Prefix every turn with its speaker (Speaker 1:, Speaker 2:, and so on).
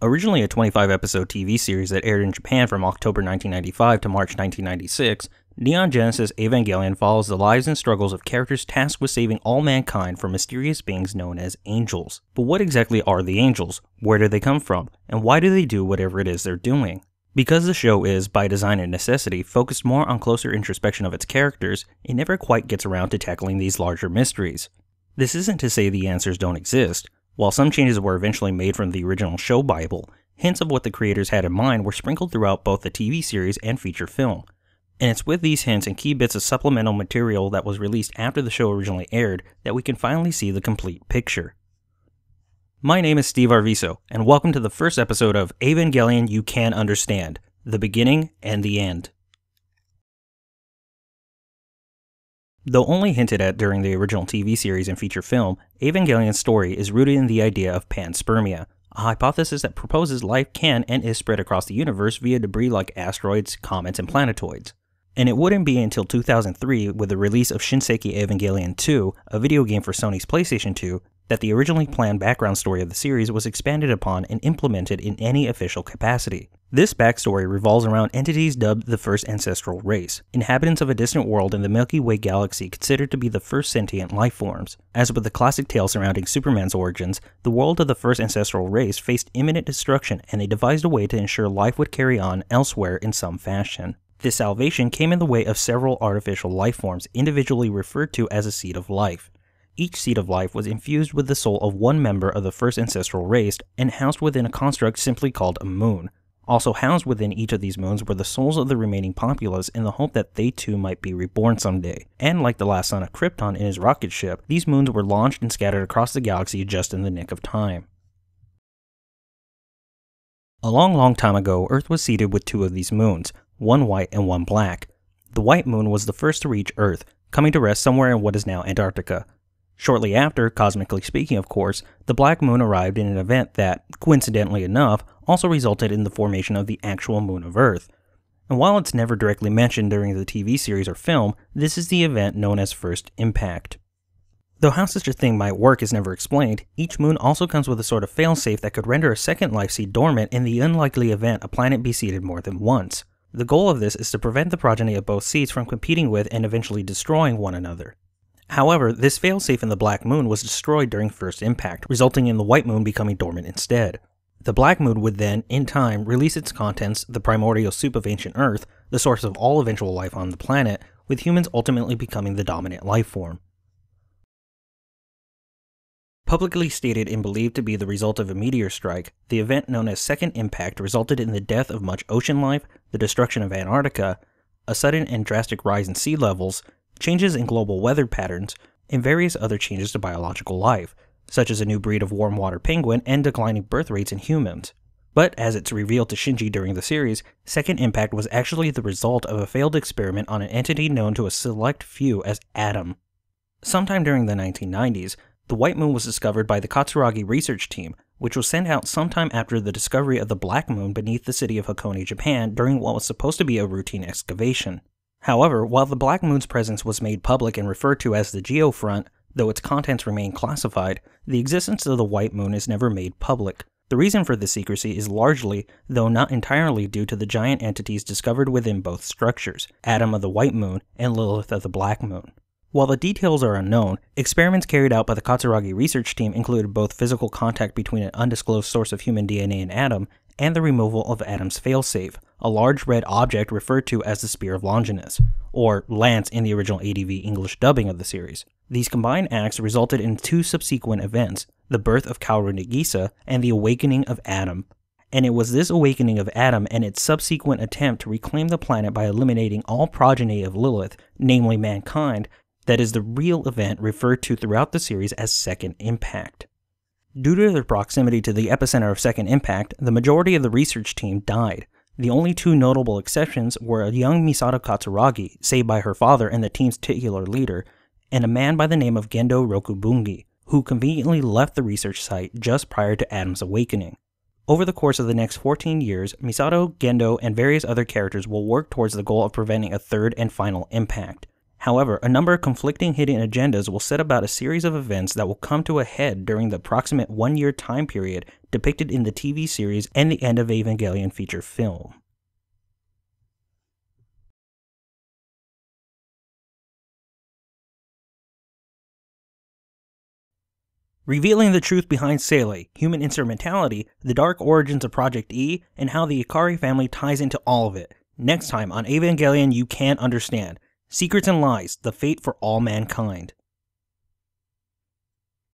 Speaker 1: Originally a 25-episode TV series that aired in Japan from October 1995 to March 1996, Neon Genesis Evangelion follows the lives and struggles of characters tasked with saving all mankind from mysterious beings known as angels. But what exactly are the angels? Where do they come from? And why do they do whatever it is they're doing? Because the show is, by design and necessity, focused more on closer introspection of its characters, it never quite gets around to tackling these larger mysteries. This isn't to say the answers don't exist. While some changes were eventually made from the original show Bible, hints of what the creators had in mind were sprinkled throughout both the TV series and feature film. And it's with these hints and key bits of supplemental material that was released after the show originally aired that we can finally see the complete picture. My name is Steve Arviso, and welcome to the first episode of Evangelion You Can Understand, the beginning and the end. Though only hinted at during the original TV series and feature film, Evangelion's story is rooted in the idea of panspermia, a hypothesis that proposes life can and is spread across the universe via debris like asteroids, comets, and planetoids. And it wouldn't be until 2003, with the release of Shinseki Evangelion 2, a video game for Sony's PlayStation 2, that the originally planned background story of the series was expanded upon and implemented in any official capacity. This backstory revolves around entities dubbed the First Ancestral Race, inhabitants of a distant world in the Milky Way galaxy considered to be the first sentient life forms. As with the classic tale surrounding Superman's origins, the world of the First Ancestral Race faced imminent destruction, and they devised a way to ensure life would carry on elsewhere in some fashion. This salvation came in the way of several artificial life forms, individually referred to as a seed of life. Each seed of life was infused with the soul of one member of the First Ancestral Race and housed within a construct simply called a moon. Also housed within each of these moons were the souls of the remaining populace in the hope that they too might be reborn someday. And like the last son of Krypton in his rocket ship, these moons were launched and scattered across the galaxy just in the nick of time. A long time ago, Earth was seeded with two of these moons, one white and one black. The white moon was the first to reach Earth, coming to rest somewhere in what is now Antarctica. Shortly after, cosmically speaking of course, the black moon arrived in an event that, coincidentally enough, also resulted in the formation of the actual moon of Earth. And while it's never directly mentioned during the TV series or film, this is the event known as First Impact. Though how such a thing might work is never explained, each moon also comes with a sort of failsafe that could render a second life seed dormant in the unlikely event a planet be seeded more than once. The goal of this is to prevent the progeny of both seeds from competing with and eventually destroying one another. However, this failsafe in the black moon was destroyed during First Impact, resulting in the white moon becoming dormant instead. The black moon would then, in time, release its contents, the primordial soup of ancient Earth, the source of all eventual life on the planet, with humans ultimately becoming the dominant life form. Publicly stated and believed to be the result of a meteor strike, the event known as Second Impact resulted in the death of much ocean life, the destruction of Antarctica, a sudden and drastic rise in sea levels, changes in global weather patterns, and various other changes to biological life, such as a new breed of warm water penguin and declining birth rates in humans. But as it's revealed to Shinji during the series, Second Impact was actually the result of a failed experiment on an entity known to a select few as Adam. Sometime during the 1990s, the white moon was discovered by the Katsuragi research team, which was sent out sometime after the discovery of the black moon beneath the city of Hakone, Japan during what was supposed to be a routine excavation. However, while the black moon's presence was made public and referred to as the Geofront, though its contents remain classified, the existence of the white moon is never made public. The reason for this secrecy is largely, though not entirely, due to the giant entities discovered within both structures, Adam of the white moon and Lilith of the black moon. While the details are unknown, experiments carried out by the Katsuragi research team included both physical contact between an undisclosed source of human DNA and Adam, and the removal of Adam's failsafe, a large red object referred to as the Spear of Longinus, or Lance in the original ADV English dubbing of the series. These combined acts resulted in two subsequent events, the birth of Kaoru Nagisa and the awakening of Adam. And it was this awakening of Adam and its subsequent attempt to reclaim the planet by eliminating all progeny of Lilith, namely mankind, that is the real event referred to throughout the series as Second Impact. Due to their proximity to the epicenter of Second Impact, the majority of the research team died. The only two notable exceptions were a young Misato Katsuragi, saved by her father and the team's titular leader, and a man by the name of Gendo Rokubungi, who conveniently left the research site just prior to Adam's awakening. Over the course of the next 14 years, Misato, Gendo, and various other characters will work towards the goal of preventing a third and final impact. However, a number of conflicting hidden agendas will set about a series of events that will come to a head during the approximate 1-year time period depicted in the TV series and the end of Evangelion feature film. Revealing the truth behind Sele, human instrumentality, the dark origins of Project E, and how the Ikari family ties into all of it. Next time on Evangelion You Can't Understand. Secrets and Lies, the fate for all mankind.